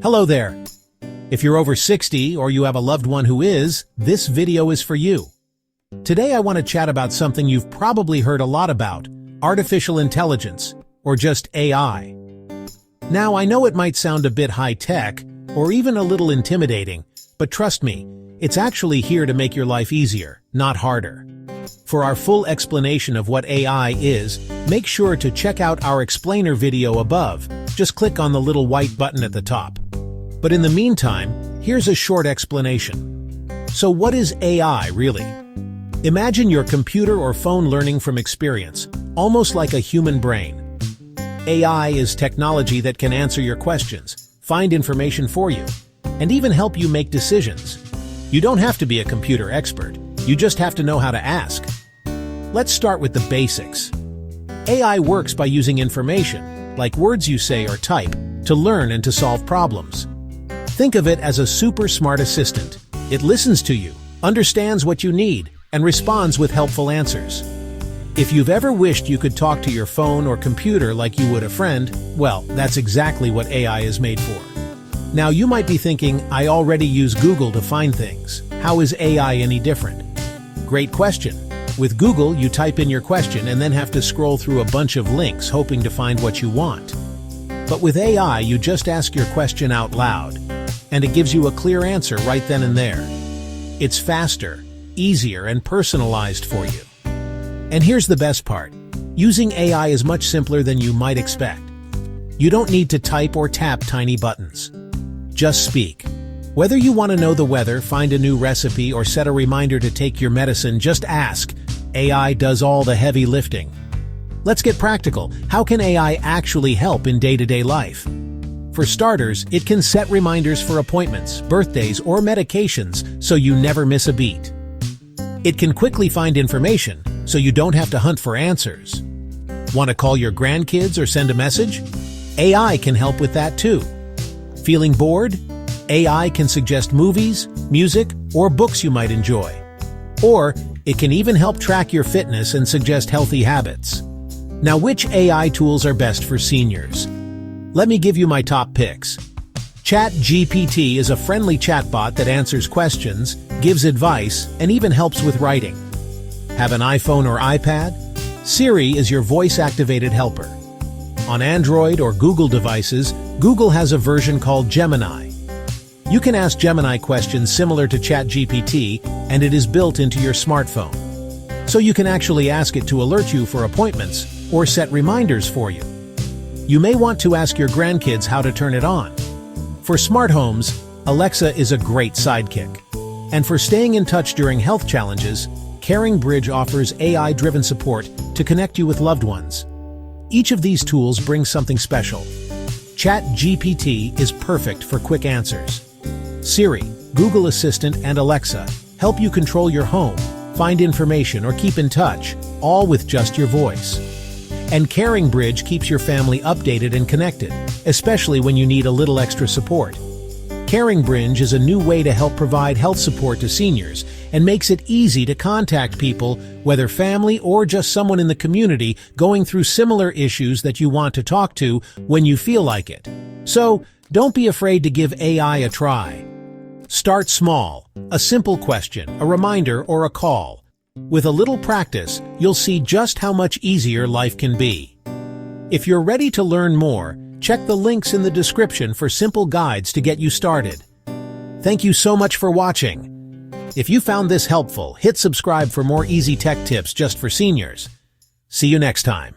Hello there. If you're over 60 or you have a loved one who is, this video is for you. Today I want to chat about something you've probably heard a lot about, artificial intelligence, or just AI. Now, I know it might sound a bit high-tech, or even a little intimidating, but trust me, it's actually here to make your life easier, not harder. For our full explanation of what AI is, make sure to check out our explainer video above. Just click on the little white button at the top. But in the meantime, here's a short explanation. So what is AI really? Imagine your computer or phone learning from experience, almost like a human brain. AI is technology that can answer your questions, find information for you, and even help you make decisions. You don't have to be a computer expert, you just have to know how to ask. Let's start with the basics. AI works by using information, like words you say or type, to learn and to solve problems. Think of it as a super smart assistant. It listens to you, understands what you need, and responds with helpful answers. If you've ever wished you could talk to your phone or computer like you would a friend, well, that's exactly what AI is made for. Now you might be thinking, I already use Google to find things. How is AI any different? Great question. With Google, you type in your question and then have to scroll through a bunch of links hoping to find what you want. But with AI, you just ask your question out loud, and it gives you a clear answer right then and there. It's faster, easier, and personalized for you. And here's the best part. Using AI is much simpler than you might expect. You don't need to type or tap tiny buttons. Just speak. Whether you want to know the weather, find a new recipe, or set a reminder to take your medicine, just ask. AI does all the heavy lifting. Let's get practical. How can AI actually help in day-to-day life? For starters, it can set reminders for appointments, birthdays, or medications so you never miss a beat. It can quickly find information so you don't have to hunt for answers. Want to call your grandkids or send a message? AI can help with that too. Feeling bored? AI can suggest movies, music, or books you might enjoy. Or it can even help track your fitness and suggest healthy habits. Now, which AI tools are best for seniors? Let me give you my top picks. ChatGPT is a friendly chatbot that answers questions, gives advice, and even helps with writing. Have an iPhone or iPad? Siri is your voice-activated helper. On Android or Google devices, Google has a version called Gemini. You can ask Gemini questions similar to ChatGPT, and it is built into your smartphone. So you can actually ask it to alert you for appointments or set reminders for you. You may want to ask your grandkids how to turn it on. For smart homes, Alexa is a great sidekick. And for staying in touch during health challenges, Caring Bridge offers AI-driven support to connect you with loved ones. Each of these tools brings something special. ChatGPT is perfect for quick answers. Siri, Google Assistant, and Alexa help you control your home, find information, or keep in touch, all with just your voice. And Caring Bridge keeps your family updated and connected, especially when you need a little extra support. Caring Bridge is a new way to help provide health support to seniors and makes it easy to contact people, whether family or just someone in the community going through similar issues that you want to talk to when you feel like it. So, don't be afraid to give AI a try. Start small, a simple question, a reminder, or a call. With a little practice, you'll see just how much easier life can be. If you're ready to learn more, check the links in the description for simple guides to get you started. Thank you so much for watching. If you found this helpful, hit subscribe for more easy tech tips just for seniors. See you next time.